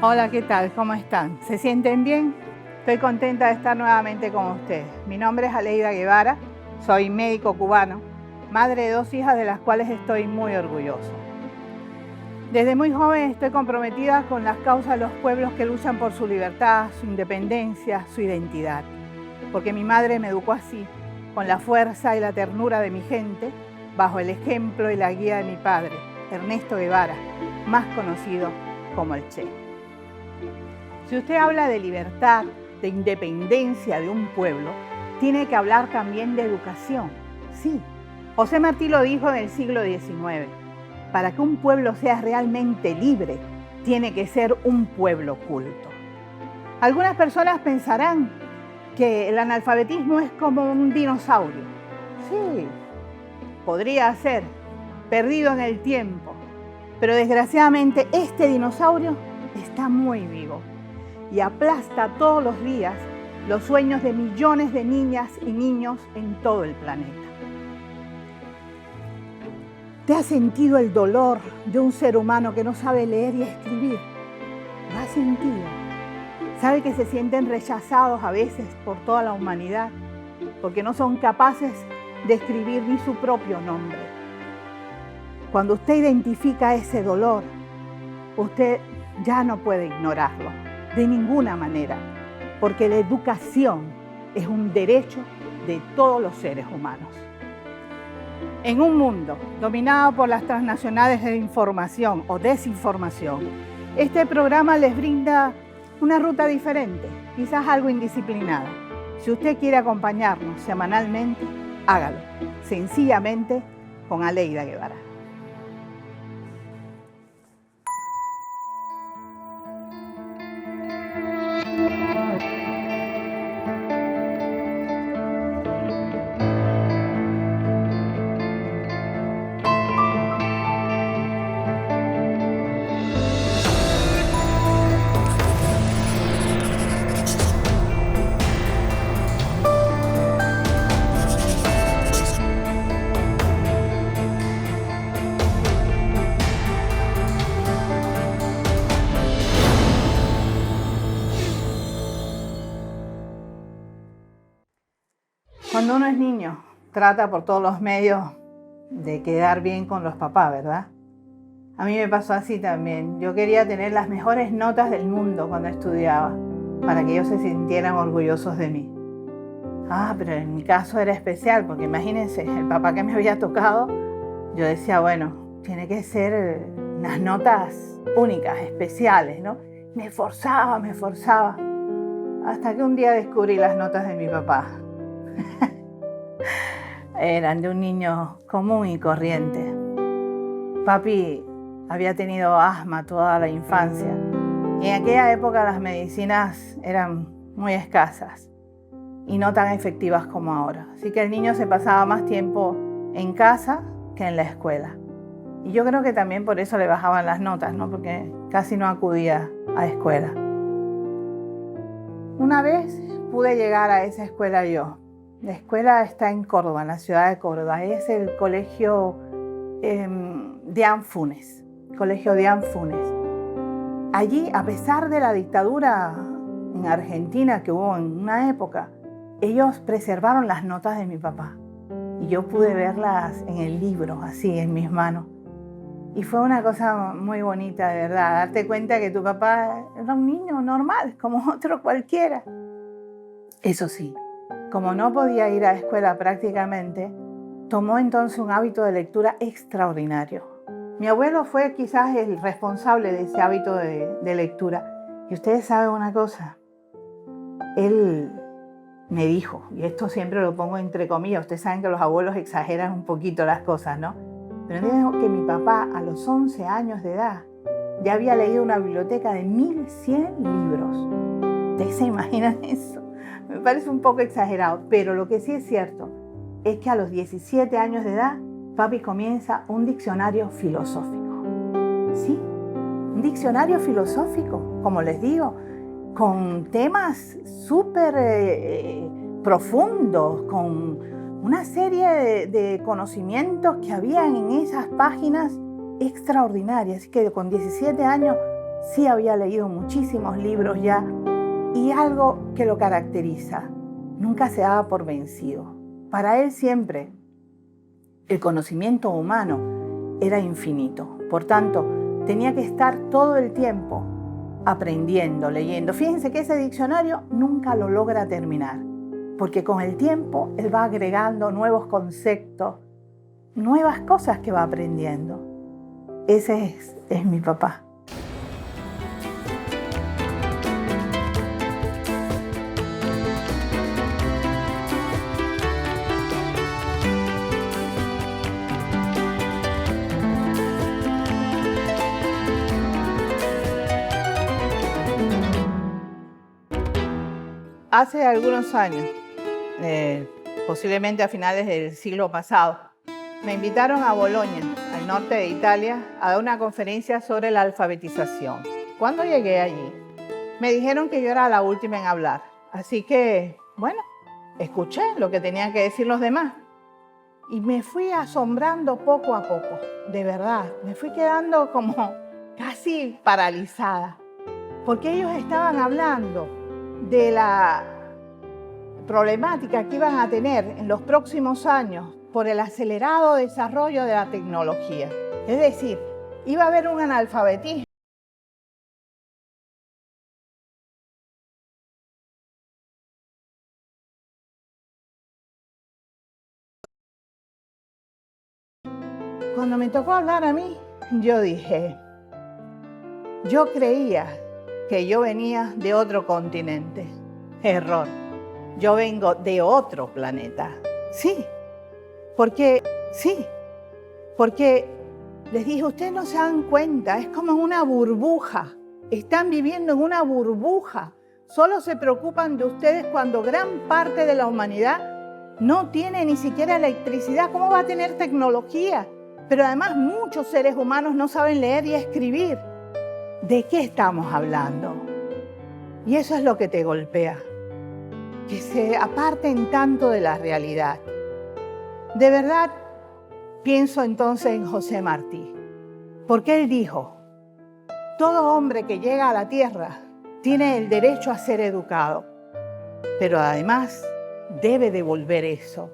Hola, ¿qué tal? ¿Cómo están? ¿Se sienten bien? Estoy contenta de estar nuevamente con ustedes. Mi nombre es Aleida Guevara, soy médico cubano, madre de 2 hijas de las cuales estoy muy orgullosa. Desde muy joven estoy comprometida con las causas de los pueblos que luchan por su libertad, su independencia, su identidad. Porque mi madre me educó así, con la fuerza y la ternura de mi gente, bajo el ejemplo y la guía de mi padre, Ernesto Guevara, más conocido como el Che. Si usted habla de libertad, de independencia de un pueblo, tiene que hablar también de educación. Sí, José Martí lo dijo en el siglo XIX. Para que un pueblo sea realmente libre, tiene que ser un pueblo culto. Algunas personas pensarán que el analfabetismo es como un dinosaurio. Sí, podría ser, perdido en el tiempo. Pero desgraciadamente este dinosaurio está muy vivo y aplasta todos los días los sueños de millones de niñas y niños en todo el planeta. ¿Te has sentido el dolor de un ser humano que no sabe leer y escribir? ¿Lo has sentido? ¿Sabe que se sienten rechazados a veces por toda la humanidad porque no son capaces de escribir ni su propio nombre? Cuando usted identifica ese dolor, usted ya no puede ignorarlo de ninguna manera, porque la educación es un derecho de todos los seres humanos. En un mundo dominado por las transnacionales de información o desinformación, este programa les brinda una ruta diferente, quizás algo indisciplinada. Si usted quiere acompañarnos semanalmente, hágalo, sencillamente con Aleida Guevara. Cuando uno es niño, trata por todos los medios de quedar bien con los papás, ¿verdad? A mí me pasó así también. Yo quería tener las mejores notas del mundo cuando estudiaba, para que ellos se sintieran orgullosos de mí. Pero en mi caso era especial, porque imagínense, el papá que me había tocado, yo decía, bueno, tiene que ser unas notas únicas, especiales, ¿no? Me esforzaba, hasta que un día descubrí las notas de mi papá. Eran de un niño común y corriente. Papi había tenido asma toda la infancia y en aquella época las medicinas eran muy escasas y no tan efectivas como ahora. Así que el niño se pasaba más tiempo en casa que en la escuela. Y yo creo que también por eso le bajaban las notas, ¿no? Porque casi no acudía a escuela. Una vez pude llegar a esa escuela yo. La escuela está en Córdoba, en la ciudad de Córdoba. Es el colegio Deán Funes, colegio Deán Funes. Allí, a pesar de la dictadura en Argentina que hubo en una época, ellos preservaron las notas de mi papá. Y yo pude verlas en el libro, así, en mis manos. Y fue una cosa muy bonita, de verdad, darte cuenta que tu papá era un niño normal, como otro cualquiera. Eso sí, como no podía ir a la escuela prácticamente, tomó entonces un hábito de lectura extraordinario. Mi abuelo fue quizás el responsable de ese hábito de lectura. Y ustedes saben una cosa, él me dijo, y esto siempre lo pongo entre comillas, ustedes saben que los abuelos exageran un poquito las cosas, ¿no? Pero me dijo que mi papá a los 11 años de edad ya había leído una biblioteca de 1100 libros. ¿Ustedes se imaginan eso? Me parece un poco exagerado, pero lo que sí es cierto es que a los 17 años de edad, papi comienza un diccionario filosófico. ¿Sí? Un diccionario filosófico, como les digo, con temas súper profundos, con una serie de conocimientos que habían en esas páginas extraordinarias. Así que con 17 años sí había leído muchísimos libros ya, y algo que lo caracteriza: nunca se daba por vencido. Para él siempre el conocimiento humano era infinito. Por tanto, tenía que estar todo el tiempo aprendiendo, leyendo. Fíjense que ese diccionario nunca lo logra terminar, porque con el tiempo él va agregando nuevos conceptos, nuevas cosas que va aprendiendo. Ese es mi papá. Hace algunos años, posiblemente a finales del siglo pasado, me invitaron a Bolonia, al norte de Italia, a dar una conferencia sobre la alfabetización. Cuando llegué allí, me dijeron que yo era la última en hablar. Así que, bueno, escuché lo que tenían que decir los demás. Y me fui asombrando poco a poco, de verdad. Me fui quedando como casi paralizada, porque ellos estaban hablando de la problemática que iban a tener en los próximos años por el acelerado desarrollo de la tecnología. Es decir, iba a haber un analfabetismo. Cuando me tocó hablar a mí, yo dije, yo creía que yo venía de otro continente. Error. Yo vengo de otro planeta. Sí, porque les dije, ustedes no se dan cuenta, es como una burbuja. Están viviendo en una burbuja. Solo se preocupan de ustedes cuando gran parte de la humanidad no tiene ni siquiera electricidad. ¿Cómo va a tener tecnología? Pero además muchos seres humanos no saben leer y escribir. ¿De qué estamos hablando? Y eso es lo que te golpea, que se aparten tanto de la realidad. De verdad, pienso entonces en José Martí, porque él dijo, todo hombre que llega a la tierra tiene el derecho a ser educado, pero además debe devolver eso.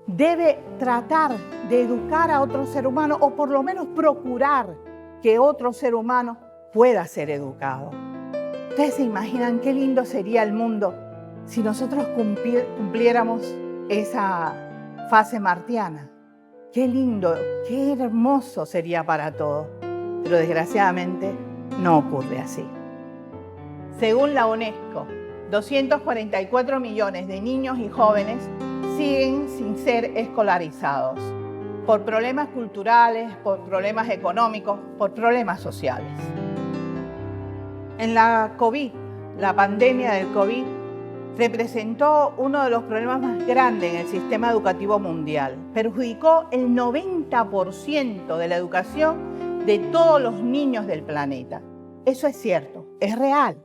Debe tratar de educar a otro ser humano, o por lo menos procurar que otro ser humano pueda ser educado. ¿Ustedes se imaginan qué lindo sería el mundo si nosotros cumpliéramos esa fase martiana? Qué lindo, qué hermoso sería para todos. Pero desgraciadamente no ocurre así. Según la UNESCO, 244 millones de niños y jóvenes siguen sin ser escolarizados por problemas culturales, por problemas económicos, por problemas sociales. En la pandemia del COVID, representó uno de los problemas más grandes en el sistema educativo mundial. Perjudicó el 90% de la educación de todos los niños del planeta. Eso es cierto, es real.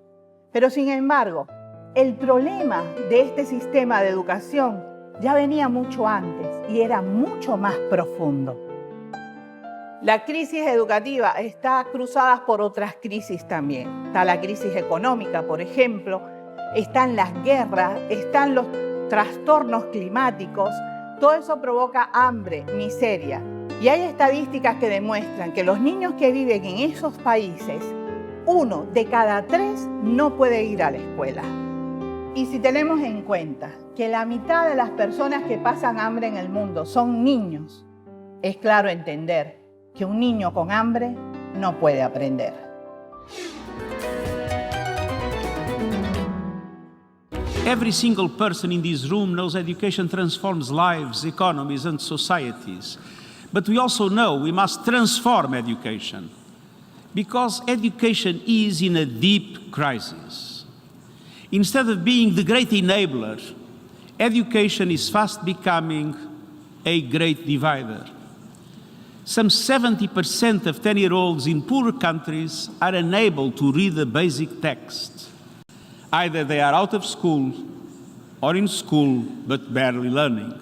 Pero sin embargo, el problema de este sistema de educación ya venía mucho antes y era mucho más profundo. La crisis educativa está cruzada por otras crisis también. Está la crisis económica, por ejemplo, están las guerras, están los trastornos climáticos. Todo eso provoca hambre, miseria. Y hay estadísticas que demuestran que los niños que viven en esos países, 1 de cada 3 no puede ir a la escuela. Y si tenemos en cuenta que la mitad de las personas que pasan hambre en el mundo son niños, es claro entender que un niño con hambre no puede aprender. Every single person in this room knows education transforms lives, economies, and societies. But we also know we must transform education, because education is in a deep crisis. Instead of being the great enabler, education is fast becoming a great divider. Some 70% of 10-year-olds in poorer countries are unable to read a basic text. Either they are out of school or in school but barely learning.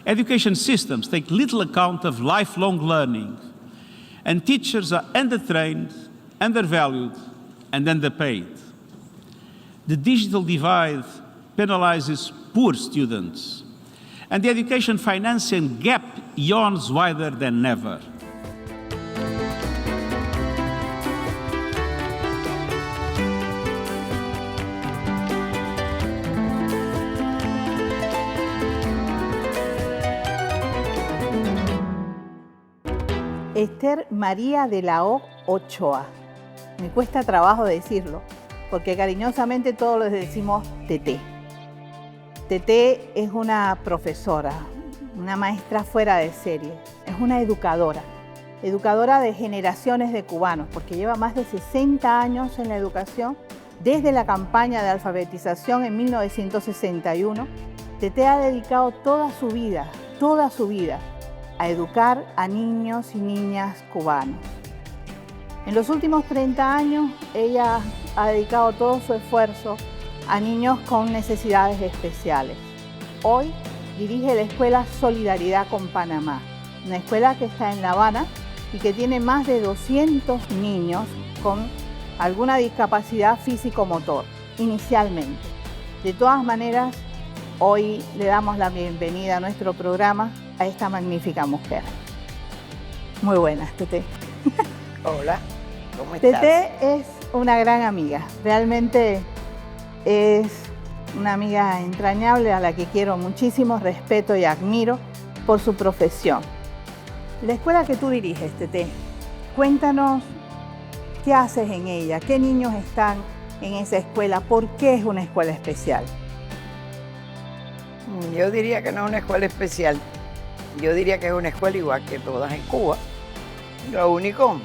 Education systems take little account of lifelong learning, and teachers are undertrained, undervalued, and underpaid. The digital divide penalizes poor students, and the education financing gap yawns wider than ever. Esther María de la O. Ochoa. Me cuesta trabajo decirlo, porque cariñosamente todos les decimos Teté. Teté es una profesora, una maestra fuera de serie, es una educadora de generaciones de cubanos, porque lleva más de 60 años en la educación. Desde la campaña de alfabetización en 1961, Teté ha dedicado toda su vida, a educar a niños y niñas cubanos. En los últimos 30 años, ella ha dedicado todo su esfuerzo a niños con necesidades especiales. Hoy dirige la Escuela Solidaridad con Panamá, una escuela que está en La Habana y que tiene más de 200 niños con alguna discapacidad físico-motor, inicialmente. De todas maneras, hoy le damos la bienvenida a nuestro programa a esta magnífica mujer. Muy buenas, Teté. Hola, ¿cómo estás? Teté es una gran amiga, realmente es una amiga entrañable a la que quiero muchísimo, respeto y admiro por su profesión. La escuela que tú diriges, Teté, cuéntanos qué haces en ella, qué niños están en esa escuela, por qué es una escuela especial. Yo diría que no es una escuela especial. Yo diría que es una escuela igual que todas en Cuba. Lo único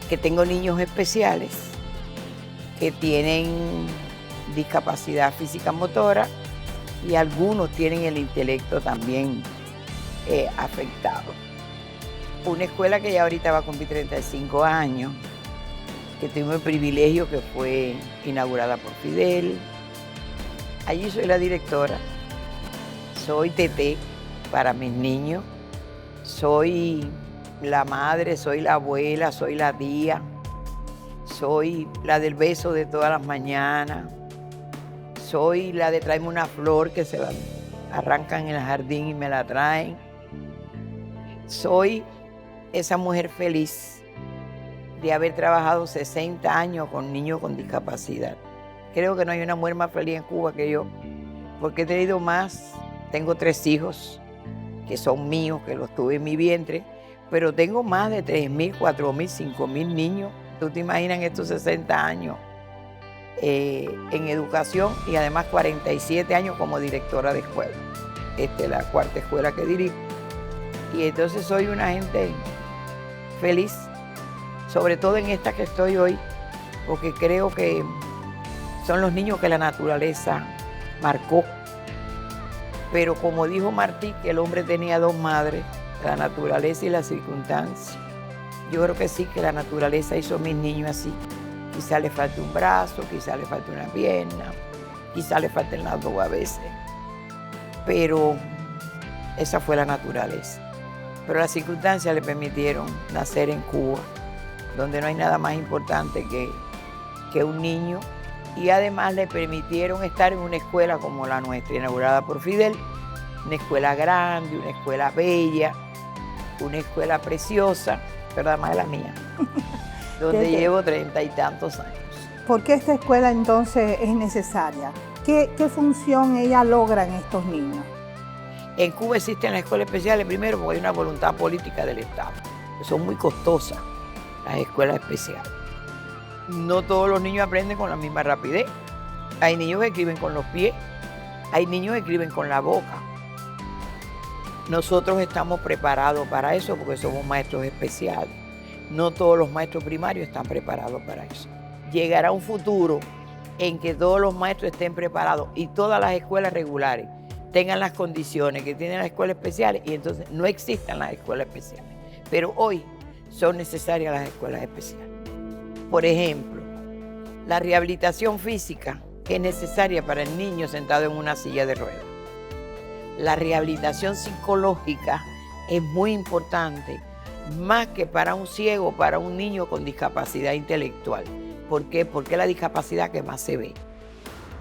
que tengo niños especiales que tienen discapacidad física motora y algunos tienen el intelecto también afectado. Una escuela que ya ahorita va a cumplir 35 años, que tuve el privilegio que fue inaugurada por Fidel. Allí soy la directora, soy Teté para mis niños, soy la madre, soy la abuela, soy la tía, soy la del beso de todas las mañanas, soy la de traerme una flor que se arrancan en el jardín y me la traen. Soy esa mujer feliz de haber trabajado 60 años con niños con discapacidad. Creo que no hay una mujer más feliz en Cuba que yo, porque he tenido más. Tengo 3 hijos que son míos, que los tuve en mi vientre, pero tengo más de 3.000, 4.000, 5.000 niños. Tú te imaginas en estos 60 años en educación y además 47 años como directora de escuela. Esta es la 4ª escuela que dirijo. Y entonces soy una gente feliz, sobre todo en esta que estoy hoy, porque creo que son los niños que la naturaleza marcó. Pero como dijo Martí, que el hombre tenía 2 madres, la naturaleza y la circunstancia. Yo creo que sí, que la naturaleza hizo a mis niños así. Quizá le falta un brazo, quizá le falta una pierna, quizá le falten las 2 a veces. Pero esa fue la naturaleza. Pero las circunstancias le permitieron nacer en Cuba, donde no hay nada más importante que un niño. Y además le permitieron estar en una escuela como la nuestra, inaugurada por Fidel, una escuela grande, una escuela bella, una escuela preciosa, pero además es la mía, donde llevo 30 y tantos años. ¿Por qué esta escuela entonces es necesaria? ¿Qué función ella logra en estos niños? En Cuba existen las escuelas especiales, primero porque hay una voluntad política del Estado. Son muy costosas las escuelas especiales. No todos los niños aprenden con la misma rapidez. Hay niños que escriben con los pies, hay niños que escriben con la boca. Nosotros estamos preparados para eso porque somos maestros especiales. No todos los maestros primarios están preparados para eso. Llegará un futuro en que todos los maestros estén preparados y todas las escuelas regulares tengan las condiciones que tienen las escuelas especiales y entonces no existan las escuelas especiales. Pero hoy son necesarias las escuelas especiales. Por ejemplo, la rehabilitación física es necesaria para el niño sentado en una silla de ruedas. La rehabilitación psicológica es muy importante más que para un ciego, para un niño con discapacidad intelectual. ¿Por qué? Porque es la discapacidad que más se ve.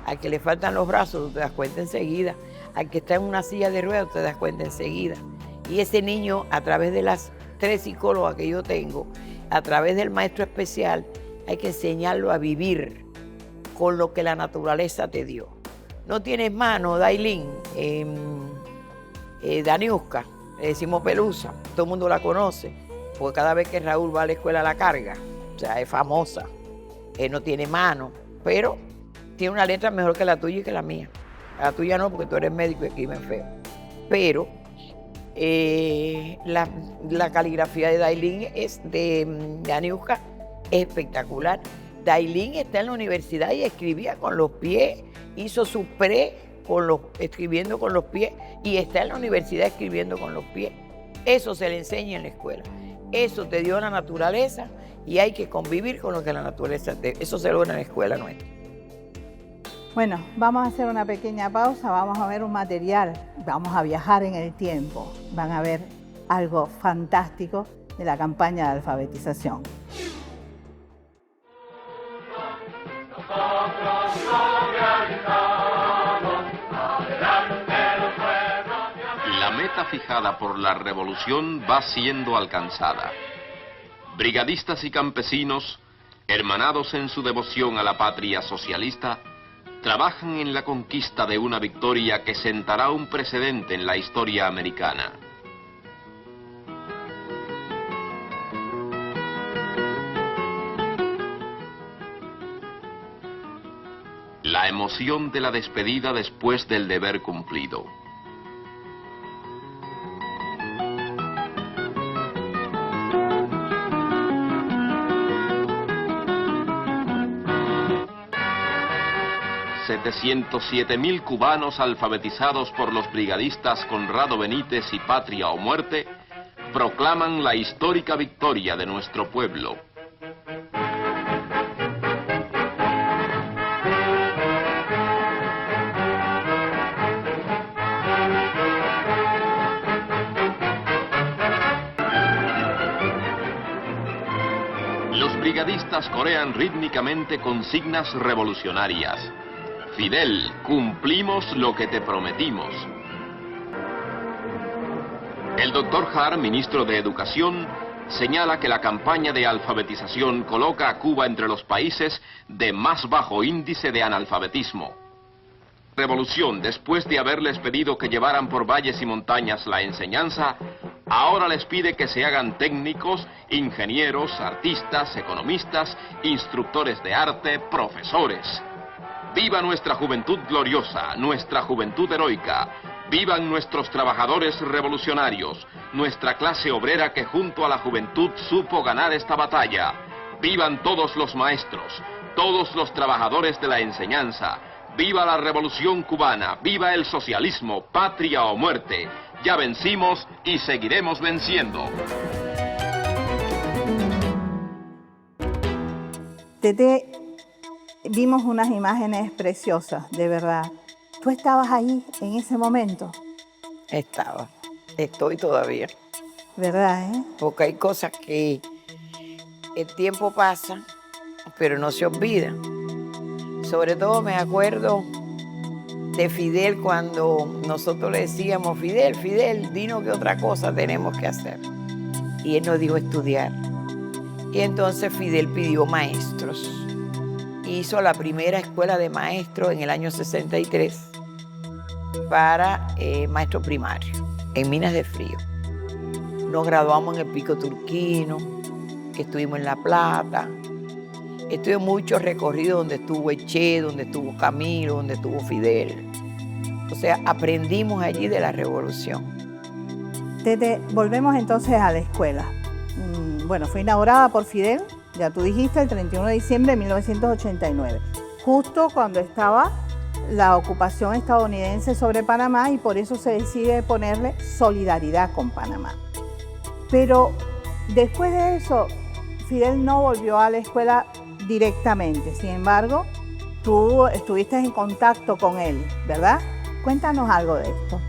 Al que le faltan los brazos, tú te das cuenta enseguida. Al que está en una silla de ruedas, tú te das cuenta enseguida. Y ese niño, a través de las 3 psicólogas que yo tengo, a través del maestro especial, hay que enseñarlo a vivir con lo que la naturaleza te dio. No tienes mano, Dailín, Daniuska, le decimos Pelusa, todo el mundo la conoce, porque cada vez que Raúl va a la escuela la carga, o sea, es famosa. Él no tiene mano, pero tiene una letra mejor que la tuya y que la mía. La tuya no, porque tú eres médico y escribes feo. Pero la caligrafía de Dailín es de Aniuska, es espectacular. Dailín está en la universidad y escribía con los pies, hizo su escribiendo con los pies, y está en la universidad escribiendo con los pies. Eso se le enseña en la escuela. Eso te dio la naturaleza y hay que convivir con lo que la naturaleza te dio. Eso se logra en la escuela nuestra. Bueno, vamos a hacer una pequeña pausa, vamos a ver un material, vamos a viajar en el tiempo, van a ver algo fantástico de la campaña de alfabetización. La meta fijada por la revolución va siendo alcanzada. Brigadistas y campesinos, hermanados en su devoción a la patria socialista, trabajan en la conquista de una victoria que sentará un precedente en la historia americana. La emoción de la despedida después del deber cumplido. $707,000 cubanos alfabetizados por los brigadistas Conrado Benítez y Patria o Muerte proclaman la histórica victoria de nuestro pueblo. Los brigadistas corean rítmicamente consignas revolucionarias. Fidel, cumplimos lo que te prometimos. El doctor Hart, ministro de Educación, señala que la campaña de alfabetización coloca a Cuba entre los países de más bajo índice de analfabetismo. Revolución, después de haberles pedido que llevaran por valles y montañas la enseñanza, ahora les pide que se hagan técnicos, ingenieros, artistas, economistas, instructores de arte, profesores. ¡Viva nuestra juventud gloriosa, nuestra juventud heroica! ¡Vivan nuestros trabajadores revolucionarios, nuestra clase obrera que junto a la juventud supo ganar esta batalla! ¡Vivan todos los maestros, todos los trabajadores de la enseñanza! ¡Viva la revolución cubana! ¡Viva el socialismo! ¡Patria o muerte! Ya vencimos y seguiremos venciendo. Tete, vimos unas imágenes preciosas, de verdad. ¿Tú estabas ahí en ese momento? Estaba, estoy todavía. ¿Verdad, eh? Porque hay cosas que el tiempo pasa, pero no se olvida. Sobre todo me acuerdo de Fidel cuando nosotros le decíamos, Fidel, Fidel, dinos qué otra cosa tenemos que hacer. Y él nos dijo estudiar. Y entonces Fidel pidió maestros. Hizo la primera escuela de maestros en el año 63 para maestro primario, en Minas de Frío. Nos graduamos en el Pico Turquino, estuvimos en La Plata. Estuve muchos recorridos donde estuvo Eche, donde estuvo Camilo, donde estuvo Fidel. O sea, aprendimos allí de la revolución. Tete, volvemos entonces a la escuela. Bueno, fue inaugurada por Fidel, ya tú dijiste, el 31 de diciembre de 1989, justo cuando estaba la ocupación estadounidense sobre Panamá, y por eso se decide ponerle solidaridad con Panamá. Pero después de eso, Fidel no volvió a la escuela directamente. Sin embargo, tú estuviste en contacto con él, ¿verdad? Cuéntanos algo de esto.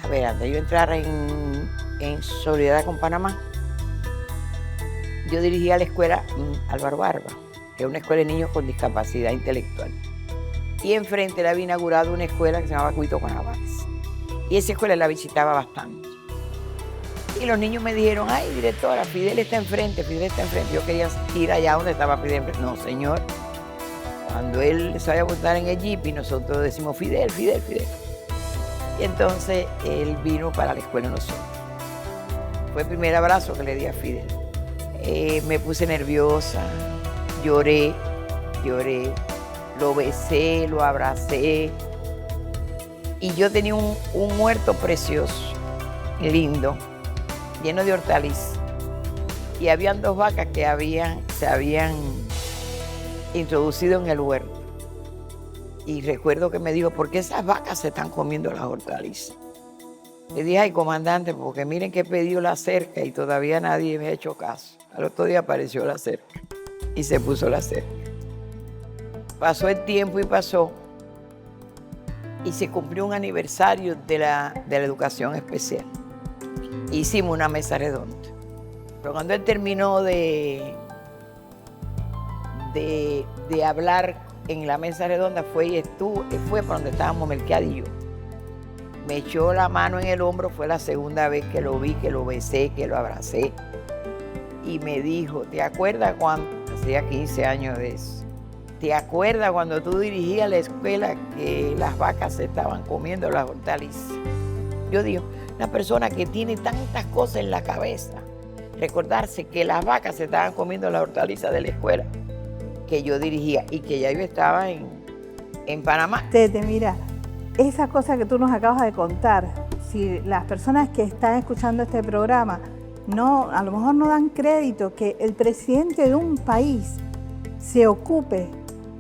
A ver, antes de yo entrar en en solidaridad con Panamá. Yo dirigía la escuela Álvaro Barba, que es una escuela de niños con discapacidad intelectual. Y enfrente le había inaugurado una escuela que se llamaba Cuito Conavales. Y esa escuela la visitaba bastante. Y los niños me dijeron, ay, directora, Fidel está enfrente, Fidel está enfrente. Yo quería ir allá donde estaba Fidel. No, señor. Cuando él se vaya a montar en el jeep y nosotros decimos, Fidel, Fidel, Fidel. Y entonces él vino para la escuela de nosotros. Fue el primer abrazo que le di a Fidel. Me puse nerviosa, lloré, lo besé, lo abracé. Y yo tenía un huerto precioso, lindo, lleno de hortalizas. Y habían 2 vacas que se habían introducido en el huerto. Y recuerdo que me dijo, ¿por qué esas vacas se están comiendo las hortalizas? Le dije, ay, comandante, porque miren que he pedido la cerca y todavía nadie me ha hecho caso. Al otro día apareció la cerca y se puso la cerca. Pasó el tiempo y pasó, y se cumplió un aniversario de la educación especial. Hicimos una mesa redonda. Pero cuando él terminó de hablar en la mesa redonda, fue para donde estábamos Melquiades y yo. Me echó la mano en el hombro, fue la segunda vez que lo vi, que lo besé, que lo abracé. Y me dijo, ¿te acuerdas cuando? Hacía 15 años de eso. ¿Te acuerdas cuando tú dirigías la escuela que las vacas se estaban comiendo las hortalizas? Yo digo, una persona que tiene tantas cosas en la cabeza, recordarse que las vacas se estaban comiendo las hortalizas de la escuela que yo dirigía y que ya yo estaba en Panamá. Tete, mira, esa cosa que tú nos acabas de contar, si las personas que están escuchando este programa a lo mejor no dan crédito que el presidente de un país se ocupe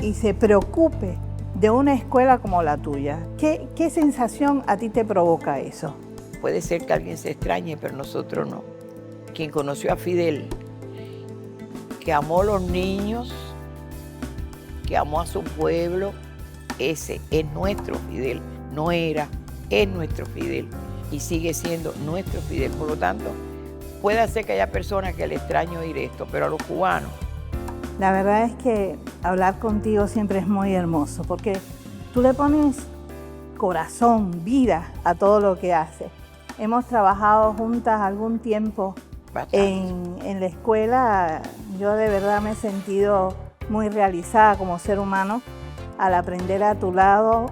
y se preocupe de una escuela como la tuya. ¿Qué sensación a ti te provoca eso? Puede ser que alguien se extrañe, pero nosotros no. Quien conoció a Fidel, que amó a los niños, que amó a su pueblo, ese es nuestro Fidel. No era, es nuestro Fidel y sigue siendo nuestro Fidel. Por lo tanto, puede ser que haya personas que le extrañen oír esto, pero a los cubanos. La verdad es que hablar contigo siempre es muy hermoso, porque tú le pones corazón, vida a todo lo que haces. Hemos trabajado juntas algún tiempo en la escuela. Yo de verdad me he sentido muy realizada como ser humano al aprender a tu lado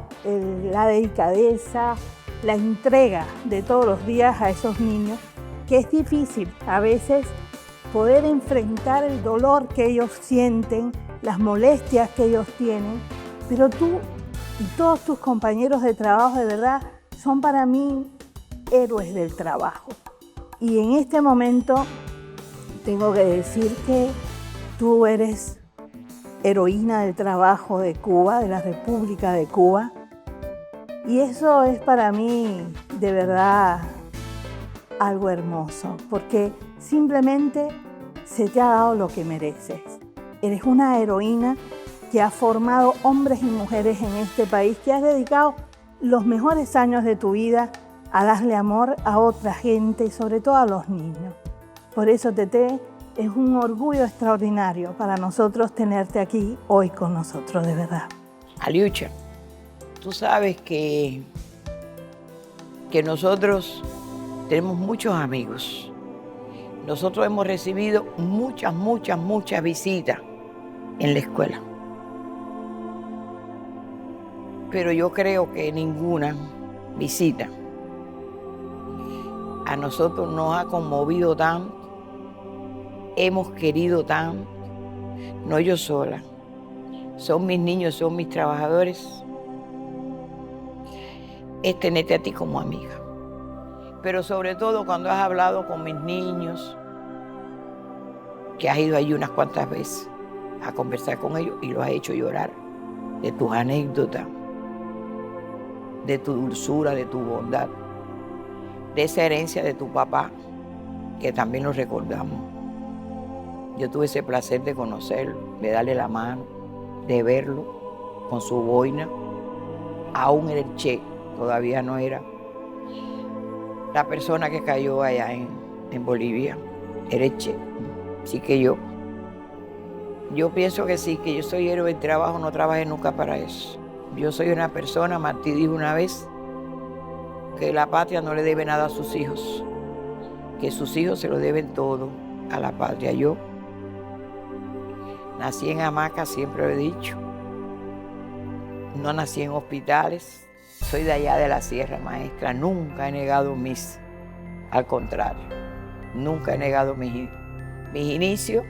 la delicadeza, la entrega de todos los días a esos niños, que es difícil a veces poder enfrentar el dolor que ellos sienten, las molestias que ellos tienen, pero tú y todos tus compañeros de trabajo de verdad son para mí héroes del trabajo. Y en este momento tengo que decir que tú eres heroína del trabajo de Cuba, de la República de Cuba, y eso es para mí de verdad algo hermoso, porque simplemente se te ha dado lo que mereces. Eres una heroína que ha formado hombres y mujeres en este país, que has dedicado los mejores años de tu vida a darle amor a otra gente y sobre todo a los niños. Por eso, Tete, es un orgullo extraordinario para nosotros tenerte aquí hoy con nosotros, de verdad. Aliucha, tú sabes que nosotros tenemos muchos amigos. Nosotros hemos recibido muchas visitas en la escuela. Pero yo creo que ninguna visita a nosotros nos ha conmovido tanto, hemos querido tanto, no yo sola, son mis niños, son mis trabajadores, es tenerte a ti como amiga. Pero sobre todo cuando has hablado con mis niños, que has ido allí unas cuantas veces a conversar con ellos y los has hecho llorar de tus anécdotas, de tu dulzura, de tu bondad, de esa herencia de tu papá, que también lo recordamos. Yo tuve ese placer de conocerlo, de darle la mano, de verlo con su boina, aún era el Che, todavía no era. la persona que cayó allá en Bolivia, Ereche. Así que yo pienso que sí, que yo soy héroe del trabajo, no trabajé nunca para eso. Yo soy una persona, Martí dijo una vez, que la patria no le debe nada a sus hijos, que sus hijos se lo deben todo a la patria. Yo nací en hamacas, siempre lo he dicho. No nací en hospitales, soy de allá de la Sierra Maestra, nunca he negado al contrario, nunca he negado mis inicios.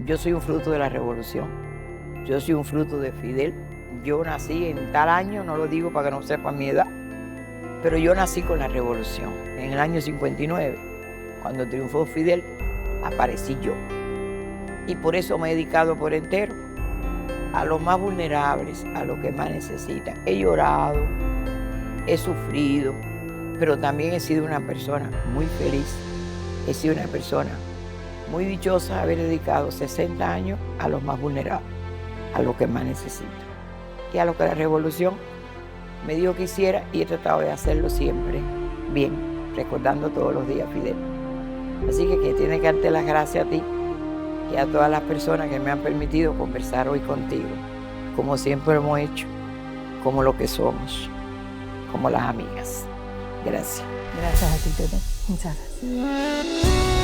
Yo soy un fruto de la revolución, yo soy un fruto de Fidel. Yo nací en tal año, no lo digo para que no sepan mi edad, pero yo nací con la revolución. En el año 59, cuando triunfó Fidel, aparecí yo. Y por eso me he dedicado por entero a los más vulnerables, a los que más necesitan. He llorado, he sufrido, pero también he sido una persona muy feliz. He sido una persona muy dichosa de haber dedicado 60 años a los más vulnerables, a los que más necesitan. Y a lo que la revolución me dijo que hiciera, y he tratado de hacerlo siempre bien, recordando todos los días a Fidel. Así que tiene que darte las gracias a ti y a todas las personas que me han permitido conversar hoy contigo, como siempre hemos hecho, como lo que somos, como las amigas. Gracias. Gracias a ti, Tete. Muchas gracias.